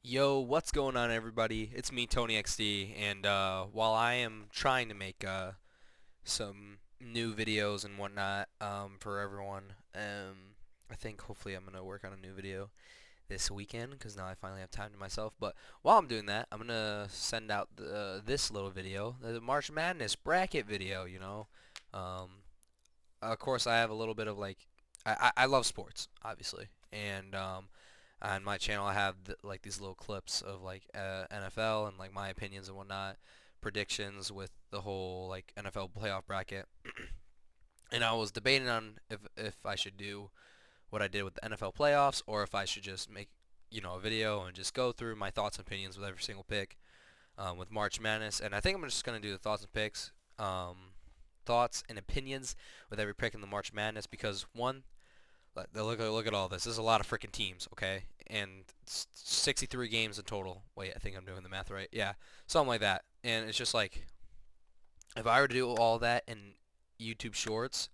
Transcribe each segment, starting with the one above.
Yo, what's going on, everybody? It's me, ToneyXD, and while I am trying to make some new videos and whatnot for everyone, I think hopefully I'm gonna work on a new video this weekend because now I finally have time to myself. But while I'm doing that, I'm gonna send out this little video, the March Madness bracket video. Um, of course I have a little bit of like I love sports, obviously, and on my channel I have like these little clips of like NFL and like my opinions and whatnot, predictions with the whole like NFL playoff bracket. And I was debating on if I should do what I did with the NFL playoffs or if I should just make a video and just go through my thoughts and opinions with every single pick with March Madness. And I think I'm just gonna do the thoughts and picks, thoughts and opinions with every pick in the March Madness because one, look at all this. This is a lot of freaking teams, okay? And 63 games in total. Wait, I think I'm doing the math right. Yeah, something like that. And it's just like, if I were to do all that in YouTube Shorts,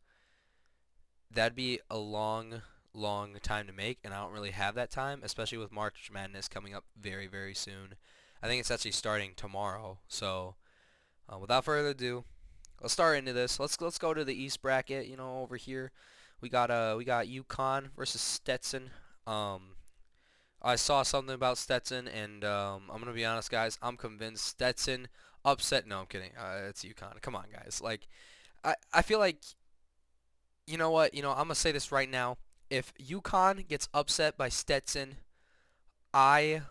that'd be a long, long time to make, and I don't really have that time, especially with March Madness coming up very, very soon. I think it's actually starting tomorrow. So, without further ado, let's start into this. Let's go to the East bracket. Over here, we got UConn versus Stetson. Um, I saw something about Stetson, and I'm gonna be honest, guys. I'm convinced Stetson upset. No, I'm kidding. It's UConn. Come on, guys. Like, I feel like you know what? I'm gonna say this right now. If UConn gets upset by Stetson, I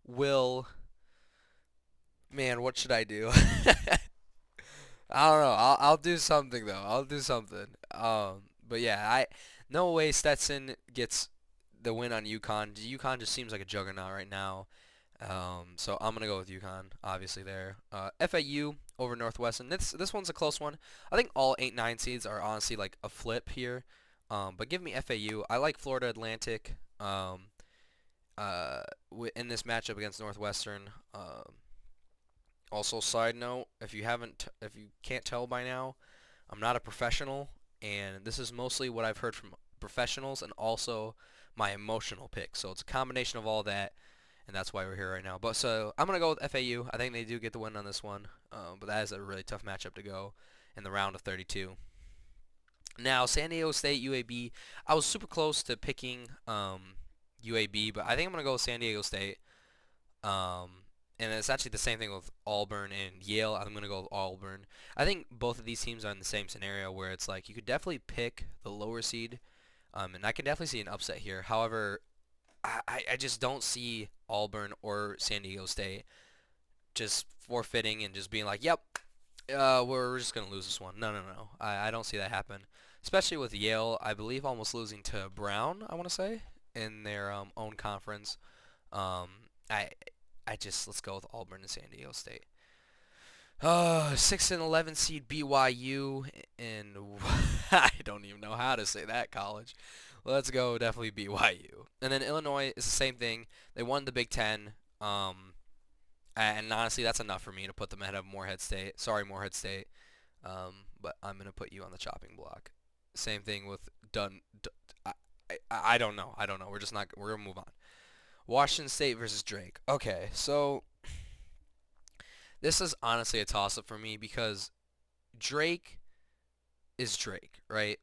will. Man, what should I do? I don't know. I'll do something though. I'll do something. But yeah, no way Stetson gets the win on UConn. UConn just seems like a juggernaut right now. So I'm gonna go with UConn, obviously there. FAU over Northwestern. This one's a close one. I think all 8-9 seeds are honestly like a flip here. But give me FAU. I like Florida Atlantic. In this matchup against Northwestern. Also, side note, if you can't tell by now, I'm not a professional, and this is mostly what I've heard from professionals and also my emotional pick. So it's a combination of all that, and that's why we're here right now. But so I'm gonna go with FAU. I think they do get the win on this one, but that is a really tough matchup to go in the round of 32. Now San Diego State UAB. I was super close to picking UAB, but I think I'm gonna go with San Diego State. And it's actually the same thing with Auburn and Yale. I'm going to go with Auburn. I think both of these teams are in the same scenario where it's like you could definitely pick the lower seed, and I can definitely see an upset here. However, I just don't see Auburn or San Diego State just forfeiting and just being like, yep, we're just going to lose this one. No, no, no. I don't see that happen. Especially with Yale, I believe almost losing to Brown, I want to say, in their own conference. Um, I I just let's go with Auburn and San Diego State. 6 and 11 seed BYU and I don't even know how to say that college. Let's go definitely BYU. And then Illinois is the same thing. They won the Big Ten. And honestly, that's enough for me to put them ahead of Morehead State. Sorry, Morehead State. But I'm gonna put you on the chopping block. Same thing with Dun. I don't know. I don't know. We're just not. We're gonna move on. Washington State versus Drake. Okay, so this is honestly a toss-up for me because Drake is Drake, right?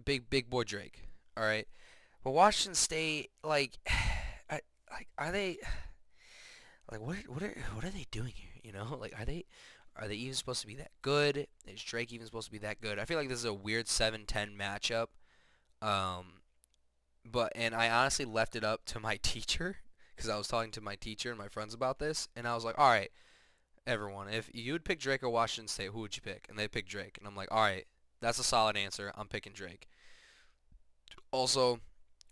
Big boy Drake, all right. But Washington State, like, are they like what are they doing here? Like are they even supposed to be that good? Is Drake even supposed to be that good? I feel like this is a weird 7-10 matchup. Um, and I honestly left it up to my teacher because I was talking to my teacher and my friends about this, and I was like, all right, everyone, if you would pick Drake or Washington State, who would you pick? And they picked Drake, and I'm like, all right, that's a solid answer. I'm picking Drake. Also,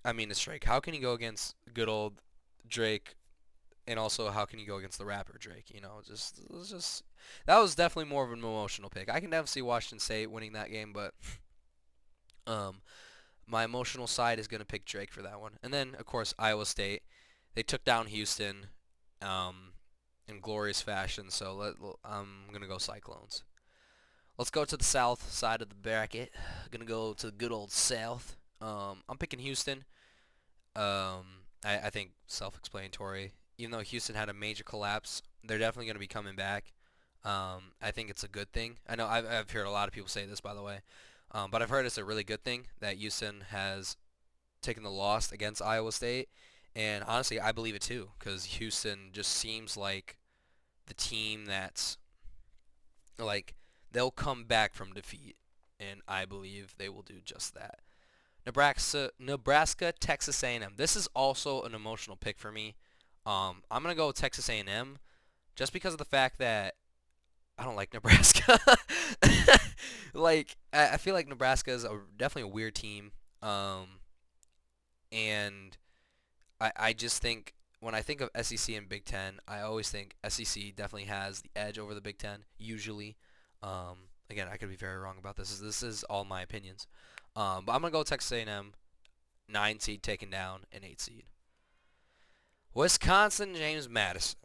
I mean, it's Drake. How can you go against good old Drake? And also, how can you go against the rapper Drake? Just that was definitely more of an emotional pick. I can definitely see Washington State winning that game, but um, my emotional side is going to pick Drake for that one. And then, of course, Iowa State. They took down Houston in glorious fashion, so I'm going to go Cyclones. Let's go to the south side of the bracket. Going to go to the good old south. I'm picking Houston. I think self-explanatory. even though Houston had a major collapse, they're definitely going to be coming back. I think it's a good thing. I know I've heard a lot of people say this, by the way, but I've heard it's a really good thing that Houston has taken the loss against Iowa State. And honestly, I believe it too, because Houston just seems like the team that's like they'll come back from defeat, and I believe they will do just that. Nebraska, Texas A&M. This is also an emotional pick for me. I'm gonna go with Texas A&M just because of the fact that I don't like Nebraska. Like I feel like Nebraska is definitely a weird team, and I just think when I think of SEC and Big Ten, I always think SEC definitely has the edge over the Big Ten usually. Again, I could be very wrong about this. This is all my opinions. But I'm gonna go Texas A&M, 9 seed taken down, an 8 seed. Wisconsin, James Madison.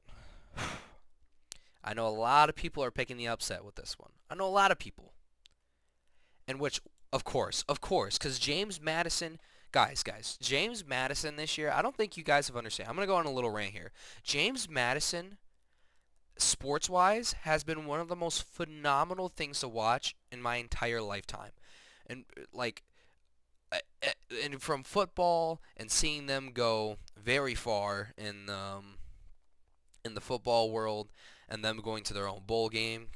I know a lot of people are picking the upset with this one. I know a lot of people. And which, of course, because James Madison, guys, James Madison this year, I don't think you guys have understand. I'm going to go on a little rant here. James Madison, sports-wise, has been one of the most phenomenal things to watch in my entire lifetime. And, like, and from football and seeing them go very far in the football world and them going to their own bowl game.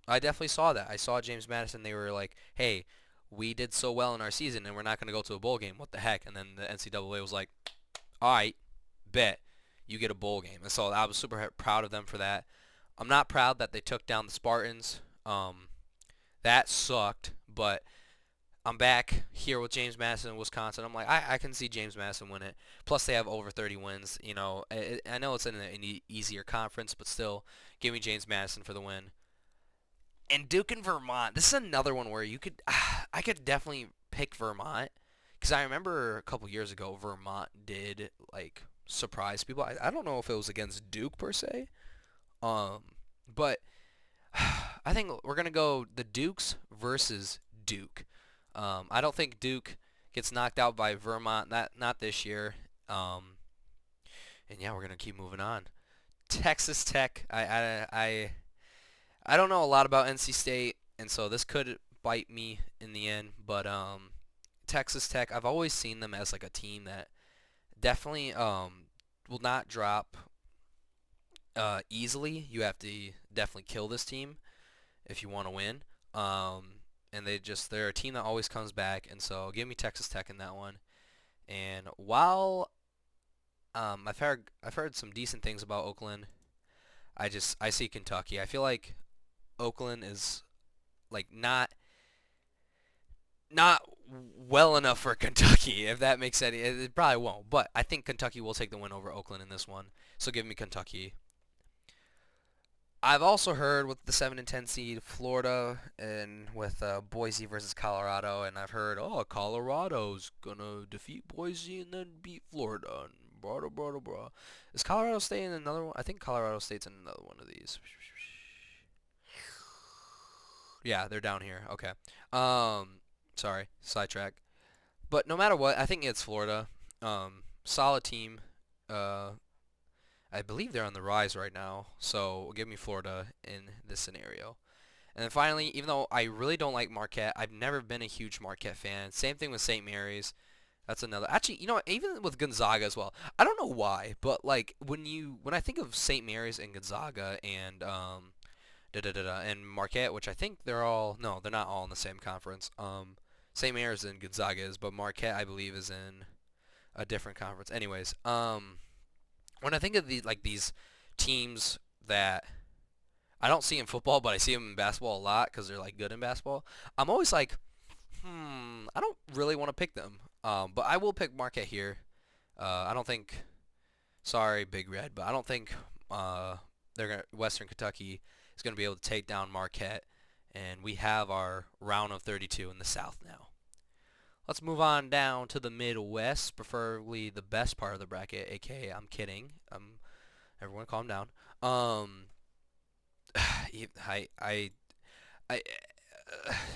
I definitely saw that. I saw James Madison. They were like, hey, we did so well in our season and we're not going to go to a bowl game. What the heck? And then the NCAA was like, all right, bet. You get a bowl game. And so I was super proud of them for that. I'm not proud that they took down the Spartans. That sucked, but I'm back here with James Madison in Wisconsin. I'm like, I can see James Madison win it. Plus, they have over 30 wins. You know, I know it's in an easier conference, but still, give me James Madison for the win. And Duke and Vermont. This is another one where you could, I could definitely pick Vermont because I remember a couple years ago Vermont did like surprise people. I don't know if it was against Duke per se, um, but I think we're gonna go the Dukes versus Duke. I don't think Duke gets knocked out by Vermont. Not this year. And yeah, we're gonna keep moving on. Texas Tech. I don't know a lot about NC State, and so this could bite me in the end. But Texas Tech. I've always seen them as like a team that definitely will not drop easily. You have to definitely kill this team if you want to win. And they're a team that always comes back, and so give me Texas Tech in that one. And while I've heard some decent things about Oakland, I see Kentucky. I feel like Oakland is like not well enough for Kentucky, if that makes sense. It probably won't, but I think Kentucky will take the win over Oakland in this one. So give me Kentucky. I've also heard with the 7 and 10 seed Florida and with Boise versus Colorado, and I've heard Colorado's gonna defeat Boise and then beat Florida and blah blah blah blah. Is Colorado State in another one? I think Colorado State's in another one of these. Yeah, they're down here. Okay. Sorry, sidetrack. But no matter what, I think it's Florida. Solid team. I believe they're on the rise right now, so give me Florida in this scenario. And then finally, even though I really don't like Marquette, I've never been a huge Marquette fan. Same thing with St. Mary's. That's another. Actually, you know what? Even with Gonzaga as well. I don't know why, but like when I think of St. Mary's and Gonzaga and and Marquette, which I think they're all no, they're not all in the same conference. St. Mary's and Gonzaga is, but Marquette I believe is in a different conference. Anyways, when I think of these teams that I don't see in football, but I see them in basketball a lot because they're like good in basketball, I'm always like, I don't really want to pick them. But I will pick Marquette here. I don't think, sorry, Big Red, but I don't think Western Kentucky is gonna be able to take down Marquette, and we have our round of 32 in the South now. Let's move on down to the Midwest, preferably the best part of the bracket, aka I'm kidding. Everyone calm down. I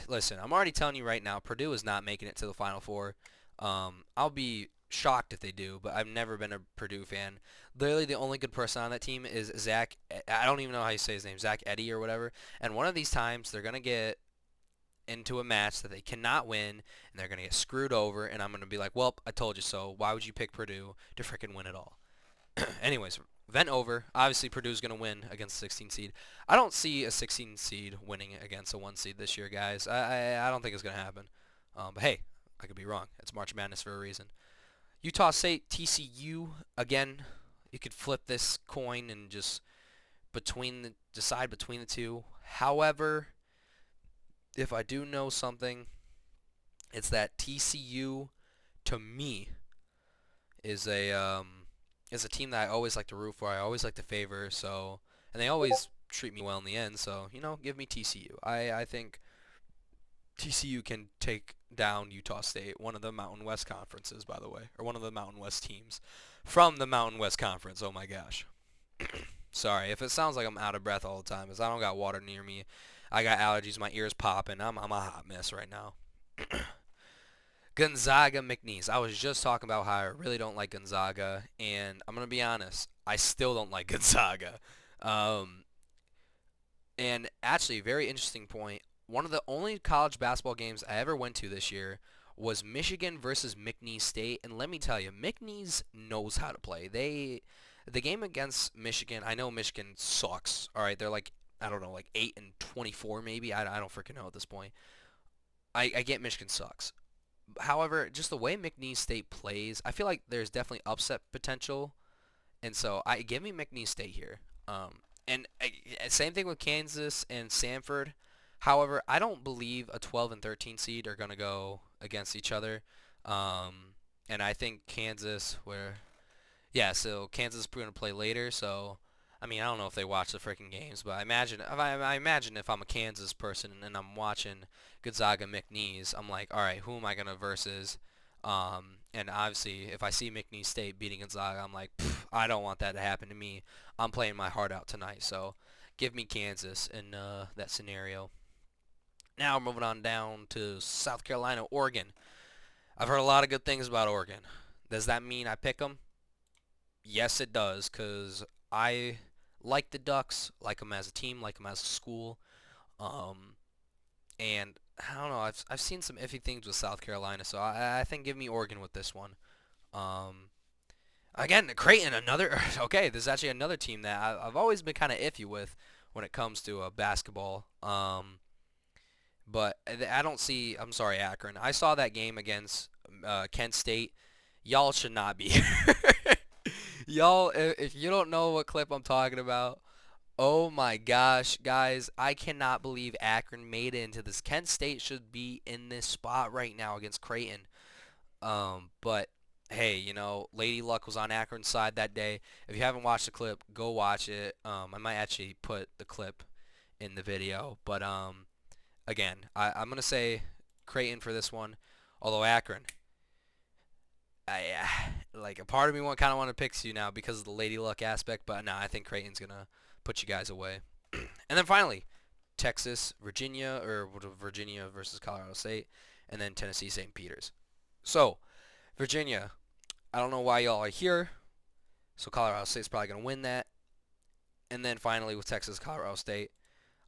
listen, I'm already telling you right now, Purdue is not making it to the Final Four. I'll be shocked if they do, but I've never been a Purdue fan. Literally, the only good person on that team is Zach. I don't even know how you say his name, Zach Eddy or whatever. And one of these times, they're gonna get into a match that they cannot win, and they're gonna get screwed over. And I'm gonna be like, "Well, I told you so. Why would you pick Purdue to frickin' win it all?" Anyways, vent over. Obviously, Purdue's gonna win against a 16 seed. I don't see a 16 seed winning against a 1 seed this year, guys. I don't think it's gonna happen. But hey, I could be wrong. It's March Madness for a reason. Utah State, TCU, again, you could flip this coin and just decide between the two. However, if I do know something, it's that TCU, to me, is a team that I always like to root for. I always like to favor. So, and they always treat me well in the end. So, give me TCU. I think TCU can take down Utah State, one of the Mountain West conferences, by the way, or one of the Mountain West teams from the Mountain West Conference. Oh my gosh. Sorry if it sounds like I'm out of breath all the time, because I don't got water near me. I got allergies. My ears popping. I'm a hot mess right now. Gonzaga McNeese. I was just talking about how I really don't like Gonzaga, and I'm gonna be honest. I still don't like Gonzaga. And actually, very interesting point. One of the only college basketball games I ever went to this year was Michigan versus McNeese State, and let me tell you, McNeese knows how to play. The game against Michigan, I know Michigan sucks. All right, they're like, I don't know, like 8-24 maybe. I don't freaking know at this point. I get Michigan sucks. However, just the way McNeese State plays, I feel like there's definitely upset potential, and so I give me McNeese State here. And same thing with Kansas and Samford. However, I don't believe a 12 and 13 seed are going to go against each other. And I think Kansas, so Kansas is going to play later. So, I mean, I don't know if they watch the freaking games, but I imagine if I'm a Kansas person and I'm watching Gonzaga McNeese, I'm like, all right, who am I going to versus? And obviously, if I see McNeese State beating Gonzaga, I'm like, I don't want that to happen to me. I'm playing my heart out tonight. So, give me Kansas in that scenario. Now, moving on down to South Carolina, Oregon. I've heard a lot of good things about Oregon. Does that mean I pick them? Yes, it does, because I like the Ducks, like them as a team, like them as a school. And I don't know, I've seen some iffy things with South Carolina, so I think give me Oregon with this one. Again, Creighton, okay, this is actually another team that I've always been kind of iffy with when it comes to basketball. But I don't see, I'm sorry, Akron. I saw that game against Kent State. Y'all should not be here. Y'all, if you don't know what clip I'm talking about, oh my gosh, guys, I cannot believe Akron made it into this. Kent State should be in this spot right now against Creighton. But hey, Lady Luck was on Akron's side that day. If you haven't watched the clip, go watch it. I might actually put the clip in the video. But again, I'm gonna say Creighton for this one. Although Akron, like a part of me kind of want to pick you now because of the Lady Luck aspect. But no, I think Creighton's gonna put you guys away. And then finally, Texas, Virginia, or Virginia versus Colorado State, and then Tennessee, St. Peter's. So, Virginia, I don't know why y'all are here. So Colorado State's probably going to win that. And then finally with Texas, Colorado State,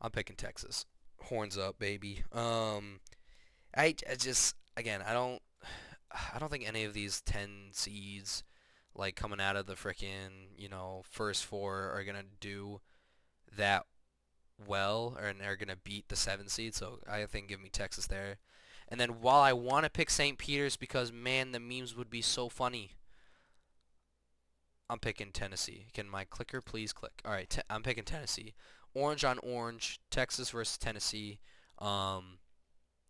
I'm picking Texas. Horns up, baby. I just, again, I don't think any of these 10 seeds, like, coming out of the frickin', first four are going to do that well, and are going to beat the 7 seed. So I think give me Texas there. And then while I want to pick St. Peter's because, man, the memes would be so funny, I'm picking Tennessee. Can my clicker please click? All right, I'm picking Tennessee. Orange on orange, Texas versus Tennessee.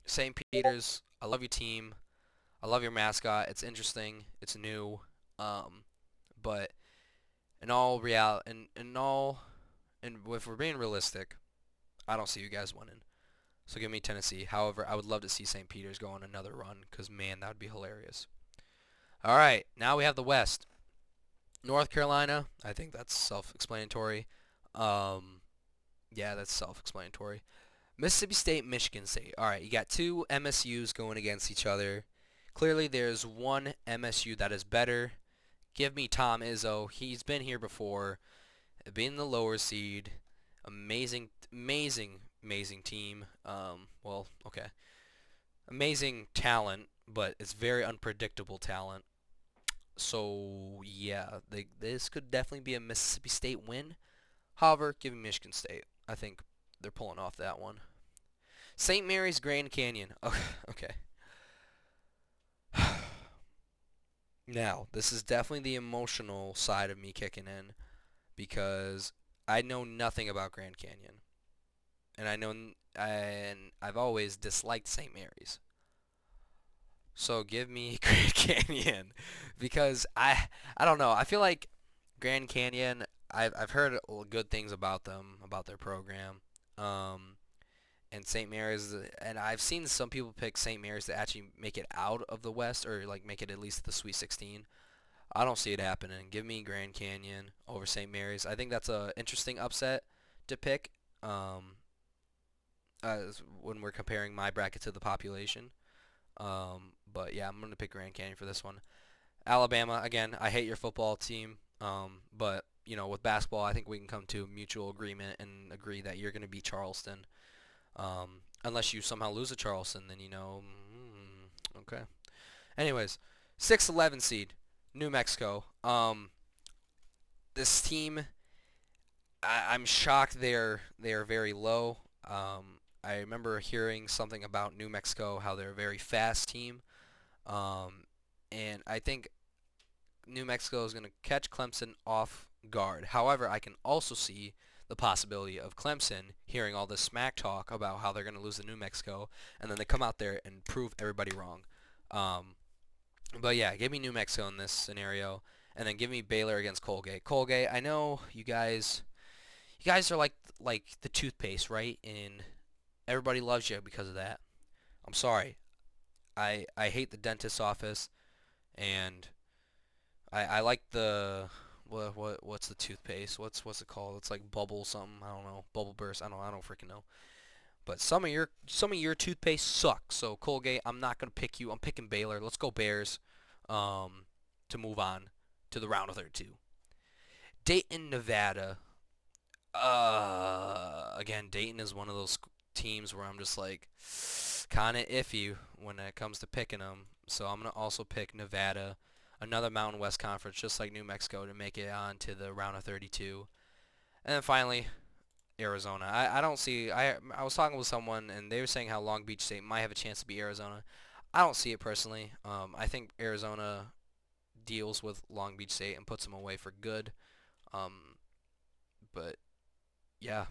St. Peter's, I love your team. I love your mascot. It's interesting. It's new. But in all reality, and if we're being realistic, I don't see you guys winning. So give me Tennessee. However, I would love to see St. Peter's go on another run because, man, that would be hilarious. All right, now we have the West. North Carolina, I think that's self-explanatory. Yeah, that's self-explanatory. Mississippi State, Michigan State. All right, you got two MSUs going against each other. Clearly, there's one MSU that is better. Give me Tom Izzo. He's been here before, been the lower seed. Amazing, amazing, amazing team. Well, okay. Amazing talent, but it's very unpredictable talent. So, yeah, this could definitely be a Mississippi State win. However, give me Michigan State. I think they're pulling off that one. St. Mary's Grand Canyon. Oh, okay. Now, this is definitely the emotional side of me kicking in because I know nothing about Grand Canyon, and I've always disliked St. Mary's. So give me Grand Canyon because I don't know. I feel like Grand Canyon. I've heard good things about them, about their program. Um, and St. Mary's, and I've seen some people pick St. Mary's to actually make it out of the West or like make it at least the Sweet 16. I don't see it happening. Give me Grand Canyon over St. Mary's. I think that's a interesting upset to pick when we're comparing my bracket to the population. But yeah, I'm going to pick Grand Canyon for this one. Alabama, again, I hate your football team, but with basketball, I think we can come to a mutual agreement and agree that you're going to beat Charleston. Unless you somehow lose to Charleston, then okay. Anyways, 6-11 seed, New Mexico. This team, I'm shocked they're very low. I remember hearing something about New Mexico, how they're a very fast team. And I think New Mexico is going to catch Clemson off guard. However, I can also see the possibility of Clemson hearing all this smack talk about how they're going to lose to New Mexico, and then they come out there and prove everybody wrong. But yeah, give me New Mexico in this scenario, and then give me Baylor against Colgate. Colgate, I know you guys are like the toothpaste, right? And everybody loves you because of that. I'm sorry. I hate the dentist's office, and I like the what's the toothpaste? What's it called? It's like bubble something. I don't know. Bubble burst. I don't freaking know. But some of your toothpaste suck. So Colgate, I'm not gonna pick you. I'm picking Baylor. Let's go Bears. To move on to the round of 32. Dayton, Nevada. Again, Dayton is one of those teams where I'm just like kind of iffy when it comes to picking them. So I'm gonna also pick Nevada, another Mountain West Conference, just like New Mexico, to make it on to the round of 32. And then finally, Arizona. I don't see. I was talking with someone and they were saying how Long Beach State might have a chance to beat Arizona. I don't see it personally. I think Arizona deals with Long Beach State and puts them away for good. But yeah,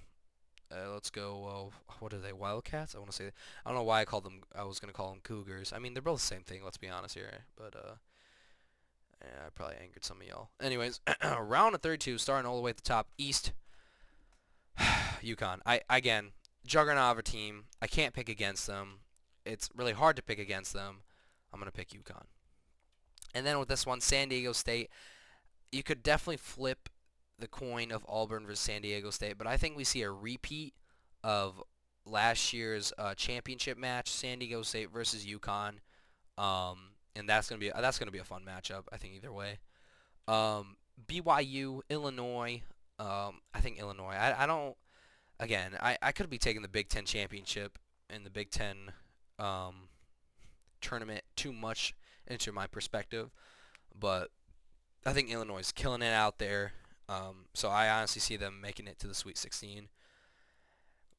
let's go. What are they? Wildcats? I want to say. I don't know why I called them. I was gonna call them Cougars. I mean, they're both the same thing. Let's be honest here. But yeah, I probably angered some of y'all. Anyways, round of 32, starting all the way at the top. East, UConn. Again, juggernaut of a team. I can't pick against them. It's really hard to pick against them. I'm gonna pick UConn. And then with this one, San Diego State. You could definitely flip the coin of Auburn versus San Diego State, but I think we see a repeat of last year's championship match, San Diego State versus UConn, and that's gonna be a fun matchup. I think either way. BYU, Illinois. I think Illinois. I don't. Again, I could be taking the Big Ten championship and the Big Ten tournament too much into my perspective, but I think Illinois is killing it out there. So I honestly see them making it to the Sweet 16.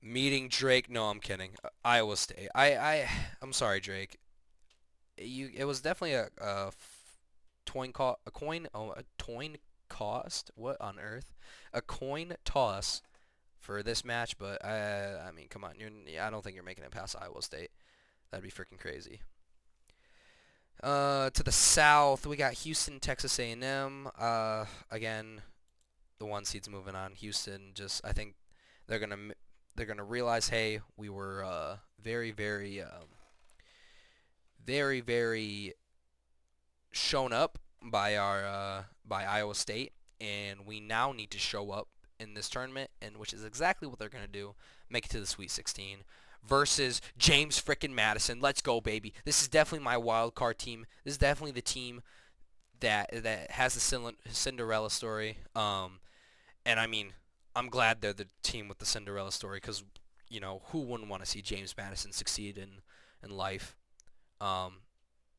Meeting Drake. No, I'm kidding. Iowa State. I'm sorry, Drake. It was definitely a coin cost. What on earth? A coin toss for this match, but I mean, come on. I don't think you're making it past Iowa State. That'd be freaking crazy. To the south, we got Houston, Texas A&M. Again, the one seed's moving on. Houston, I think they're gonna realize, hey, we were very, very, very, very shown up by by Iowa State, and we now need to show up in this tournament, and which is exactly what they're gonna do. Make it to the Sweet 16. versus James frickin' Madison. Let's go, baby. This is definitely my wild card team. This is definitely the team that has the Cinderella story. And I mean, I'm glad they're the team with the Cinderella story because, who wouldn't want to see James Madison succeed in life? Um,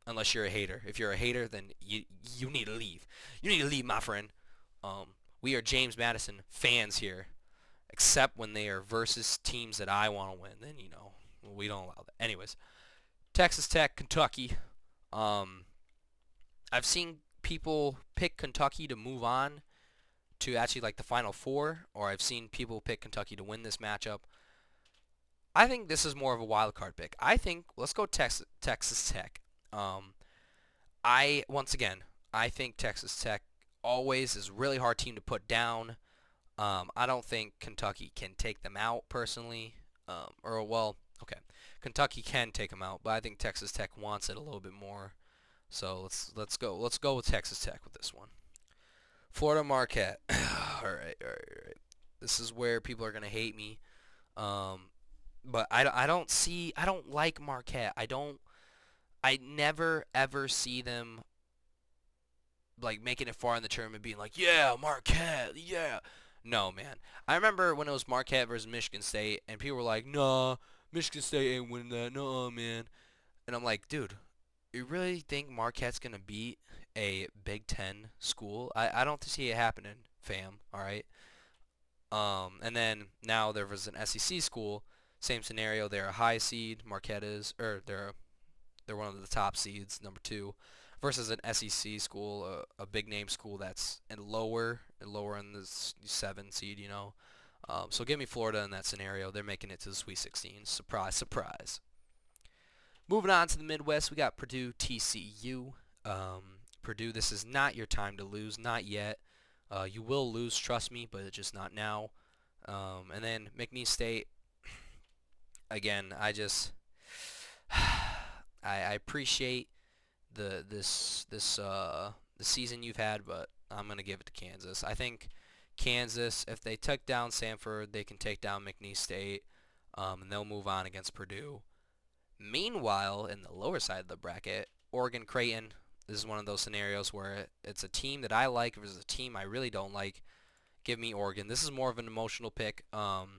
unless you're a hater. If you're a hater, then you need to leave. You need to leave, my friend. Um, we are James Madison fans here, except when they are versus teams that I want to win. Then we don't allow that. Anyways, Texas Tech, Kentucky. Um, I've seen people pick Kentucky to move on to actually like the Final Four, or I've seen people pick Kentucky to win this matchup. I think this is more of a wild card pick. I think let's go Texas Tech. Um, once again, I think Texas Tech always is a really hard team to put down. I don't think Kentucky can take them out personally. Okay, Kentucky can take them out, but I think Texas Tech wants it a little bit more. So let's go with Texas Tech with this one. Florida Marquette. all right. This is where people are gonna hate me. Um, but I don't like Marquette. I never ever see them like making it far in the tournament, being like, yeah, Marquette, yeah. No, man. I remember when it was Marquette versus Michigan State, and people were like, nah, Michigan State ain't winning that, no, man. And I'm like, dude, you really think Marquette's gonna beat a Big Ten school? I don't see it happening, fam. All right. And then now there was an SEC school, same scenario. They're a high seed. Marquette is, or they're one of the top seeds, number two, versus an SEC school, a big name school that's lower in the 7 seed. So give me Florida in that scenario. They're making it to the Sweet 16. Surprise, surprise. Moving on to the Midwest, we got Purdue, TCU. Purdue, this is not your time to lose, not yet. You will lose, trust me, but just not now. And then McNeese State. Again, I appreciate the season you've had, but I'm gonna give it to Kansas. I think Kansas, if they took down Sanford, they can take down McNeese State, and they'll move on against Purdue. Meanwhile, in the lower side of the bracket, Oregon Creighton. This is one of those scenarios where it's a team that I like versus a team I really don't like. Give me Oregon. This is more of an emotional pick. I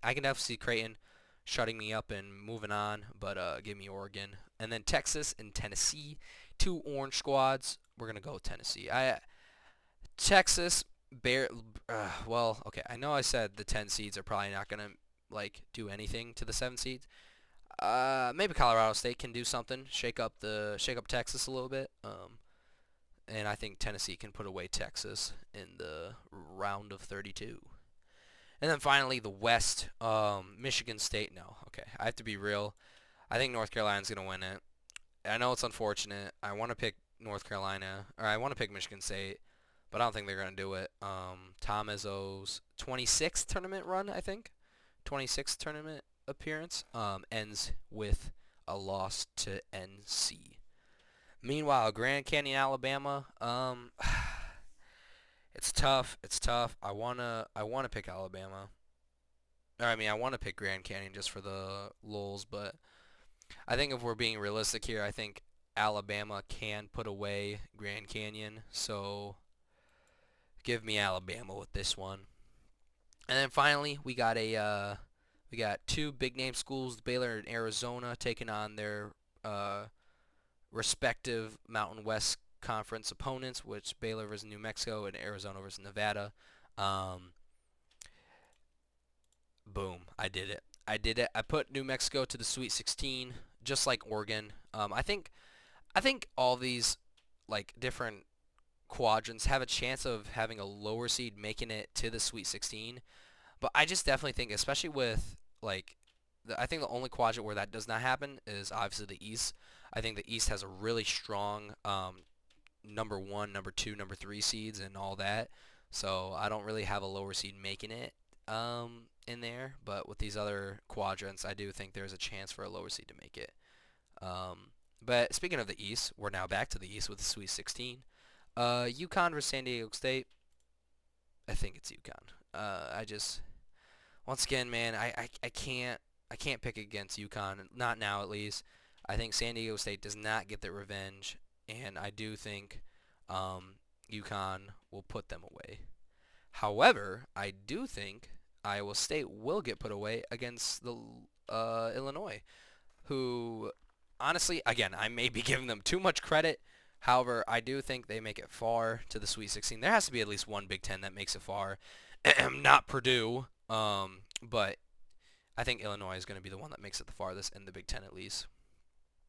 can definitely see Creighton shutting me up and moving on, but give me Oregon. And then Texas and Tennessee, two orange squads. We're gonna go with Tennessee. Texas okay. I know I said the 10 seeds are probably not gonna like do anything to the 7 seeds. Maybe Colorado State can do something, shake up Texas a little bit. And I think Tennessee can put away Texas in the round of 32. And then finally, the West, Michigan State. No, okay, I have to be real. I think North Carolina's going to win it. I know it's unfortunate. I want to pick North Carolina, or I want to pick Michigan State, but I don't think they're going to do it. Tom Izzo's 26th tournament run, I think, 26th tournament appearance, ends with a loss to NC. Meanwhile, Grand Canyon, Alabama, it's tough. It's tough. I wanna pick Alabama. Or, I mean, I want to pick Grand Canyon just for the lulz, but I think if we're being realistic here, I think Alabama can put away Grand Canyon. So give me Alabama with this one. And then finally, we got two big name schools, Baylor and Arizona, taking on their respective Mountain West Conference opponents, which Baylor versus New Mexico and Arizona versus Nevada. Boom, I did it. I put New Mexico to the Sweet 16, just like Oregon. I think all these like different quadrants have a chance of having a lower seed making it to the Sweet 16. But I just definitely think, especially with like, I think the only quadrant where that does not happen is obviously the East. I think the East has a really strong number 1, number 2, number 3 seeds and all that. So I don't really have a lower seed making it in there. But with these other quadrants, I do think there's a chance for a lower seed to make it. But speaking of the East, we're now back to the East with the Sweet 16. UConn versus San Diego State. I think it's UConn. Once again, man, I can't I can't pick against UConn, not now at least. I think San Diego State does not get their revenge, and I do think UConn will put them away. However, I do think Iowa State will get put away against the Illinois, who, honestly, again, I may be giving them too much credit. However, I do think they make it far to the Sweet 16. There has to be at least one Big Ten that makes it far. Not Purdue, but I think Illinois is going to be the one that makes it the farthest in the Big Ten at least.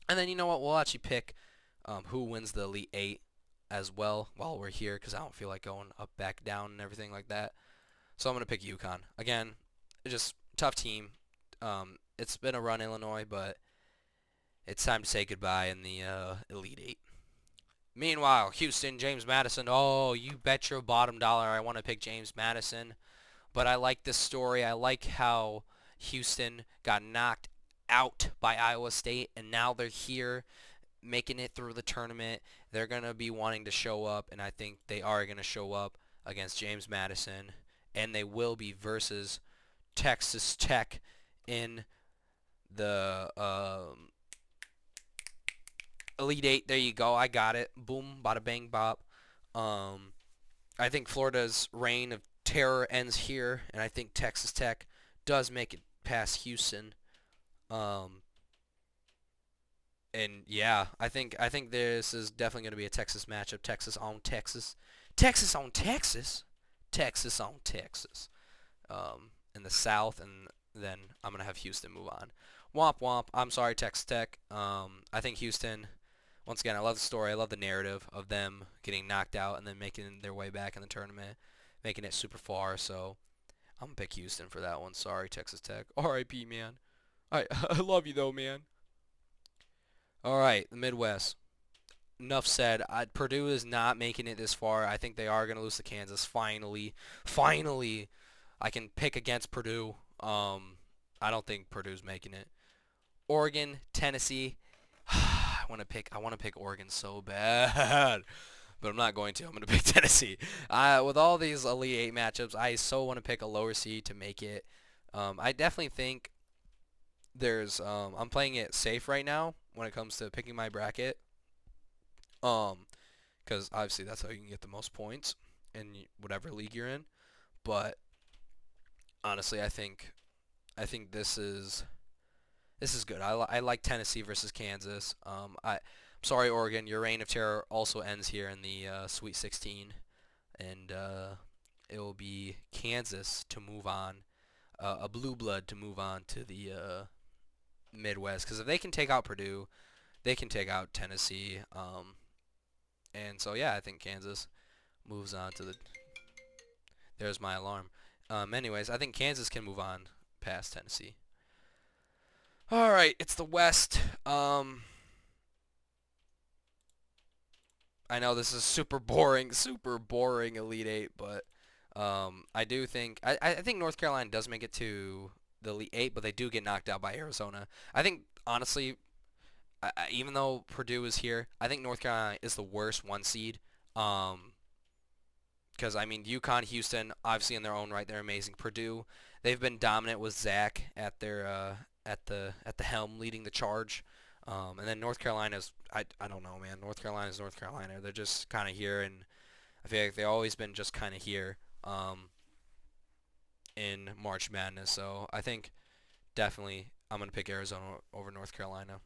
And then you know what? We'll actually pick who wins the Elite Eight as well while we're here, because I don't feel like going up, back, down, and everything like that. So I'm going to pick UConn. Again, just tough team. It's been a run, Illinois, but it's time to say goodbye in the Elite Eight. Meanwhile, Houston, James Madison. Oh, you bet your bottom dollar I want to pick James Madison. But I like this story. I like how Houston got knocked out by Iowa State, and now they're here making it through the tournament. They're going to be wanting to show up, and I think they are going to show up against James Madison, and they will be versus Texas Tech in the Elite Eight. There you go. I got it. Boom, bada bang bop. I think Florida's reign of terror ends here, and I think Texas Tech does make it past Houston. And yeah, I think this is definitely going to be a Texas matchup. Texas on Texas. Texas on Texas. Texas on Texas. In the South, and then I'm going to have Houston move on. Womp womp. I'm sorry, Texas Tech. I think Houston, once again, I love the story. I love the narrative of them getting knocked out and then making their way back in the tournament, making it super far. So I'm going to pick Houston for that one. Sorry, Texas Tech. R.I.P., man. I love you, though, man. All right, the Midwest. Enough said. Purdue is not making it this far. I think they are going to lose to Kansas. Finally, I can pick against Purdue. I don't think Purdue's making it. Oregon, Tennessee. I want to pick Oregon so bad, but I'm not going to. I'm going to pick Tennessee. With all these Elite Eight matchups, I so want to pick a lower seed to make it. I definitely think there's. I'm playing it safe right now when it comes to picking my bracket. Because obviously that's how you can get the most points in whatever league you're in. But honestly, I think this is good. I like Tennessee versus Kansas. I'm sorry, Oregon. Your reign of terror also ends here in the Sweet 16, and it will be Kansas to move on, a blue blood to move on to the Midwest. Because if they can take out Purdue, they can take out Tennessee. And so yeah, I think Kansas moves on to the. There's my alarm. Anyways, I think Kansas can move on past Tennessee. All right, it's the West. I know this is super boring Elite Eight, but I do think I think North Carolina does make it to the Elite Eight, but they do get knocked out by Arizona. I think honestly, even though Purdue is here, I think North Carolina is the worst one seed. Because I mean, UConn, Houston, obviously in their own right, they're amazing. Purdue, they've been dominant with Zach at their at the helm, leading the charge. And then North Carolina's, I don't know, man. North Carolina's North Carolina. They're just kind of here, and I feel like they've always been just kind of here in March Madness. So I think definitely I'm going to pick Arizona over North Carolina.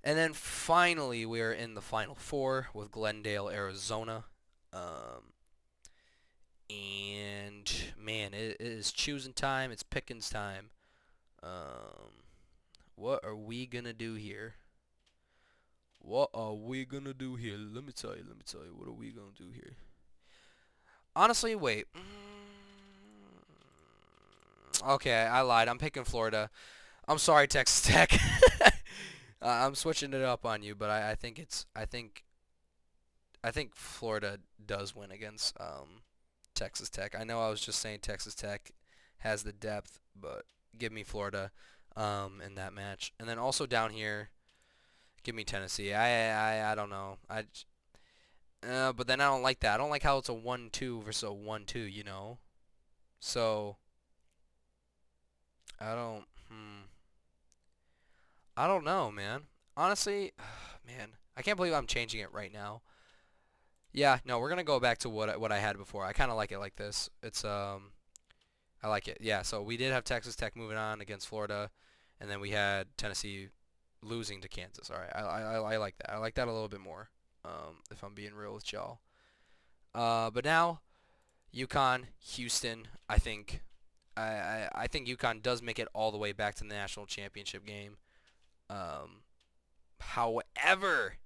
And then finally, we are in the Final Four with Glendale, Arizona. And man, it is choosing time. It's pickings time. What are we gonna do here? What are we gonna do here? Let me tell you. What are we gonna do here? Honestly, wait. Okay, I lied. I'm picking Florida. I'm sorry, Texas Tech. I'm switching it up on you, but I think Florida does win against Texas Tech. I know I was just saying Texas Tech has the depth, but give me Florida in that match. And then also down here, give me Tennessee. I don't know. But then I don't like that. I don't like how it's a 1-2 versus a 1-2, you know? So I don't. I don't know, man. Honestly, man, I can't believe I'm changing it right now. Yeah, no, we're gonna go back to what I had before. I kind of like it like this. I like it. Yeah, so we did have Texas Tech moving on against Florida, and then we had Tennessee losing to Kansas. All right, I like that. I like that a little bit more. If I'm being real with y'all. But now UConn, Houston. I think UConn does make it all the way back to the national championship game. Um, However,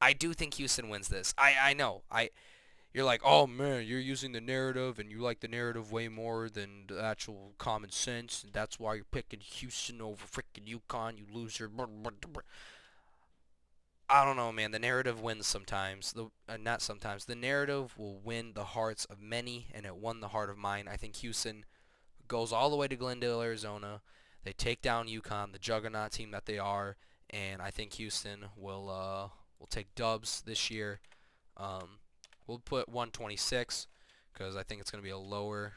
I do think Houston wins this. I know. You're like, oh man, you're using the narrative, and you like the narrative way more than the actual common sense, and that's why you're picking Houston over freaking UConn, you loser. I don't know, man. The narrative wins sometimes. Not sometimes. The narrative will win the hearts of many, and it won the heart of mine. I think Houston goes all the way to Glendale, Arizona. They take down UConn, the juggernaut team that they are, and I think Houston will take dubs this year. Um, we'll put 126 because I think it's going to be a lower.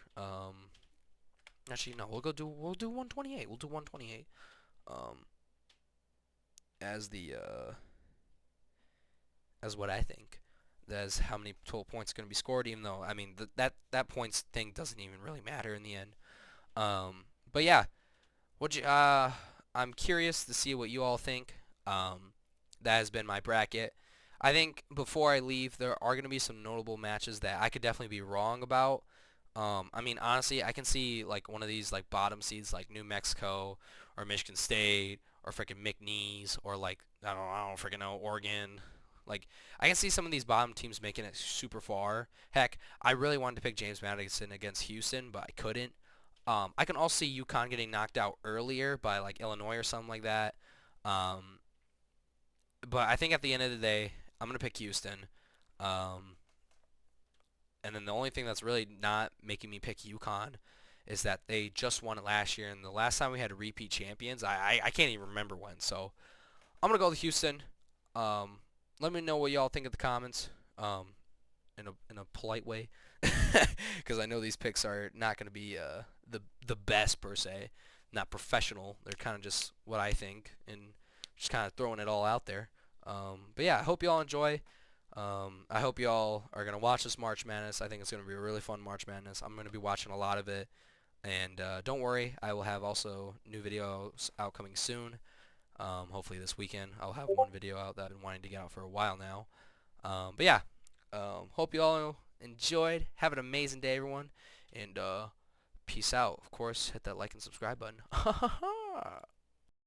Actually, no, we'll do 128. We'll do 128 um, as the as what I think. That's how many total points are going to be scored. Even though I mean that points thing doesn't even really matter in the end. But yeah, what you I'm curious to see what you all think. That has been my bracket. I think before I leave, there are going to be some notable matches that I could definitely be wrong about. I mean, honestly, I can see like one of these like bottom seeds like New Mexico or Michigan State or freaking McNeese or like I don't freaking know Oregon. Like I can see some of these bottom teams making it super far. Heck, I really wanted to pick James Madison against Houston, but I couldn't. I can also see UConn getting knocked out earlier by like Illinois or something like that. Um, but I think at the end of the day, I'm gonna pick Houston. Um, and then the only thing that's really not making me pick UConn is that they just won it last year, and the last time we had repeat champions, I can't even remember when. So I'm gonna go with Houston. Um, Let me know what y'all think in the comments. In a polite way, because I know these picks are not gonna be the best per se, not professional. They're kind of just what I think and just kind of throwing it all out there. But yeah, I hope y'all enjoy. I hope y'all are gonna watch this March Madness. I think it's gonna be a really fun March Madness. I'm gonna be watching a lot of it, and don't worry, I will have also new videos out coming soon. Hopefully this weekend I'll have one video out that I've been wanting to get out for a while now. But yeah, hope you all enjoyed. Have an amazing day, everyone, and peace out. Of course, hit that like and subscribe button.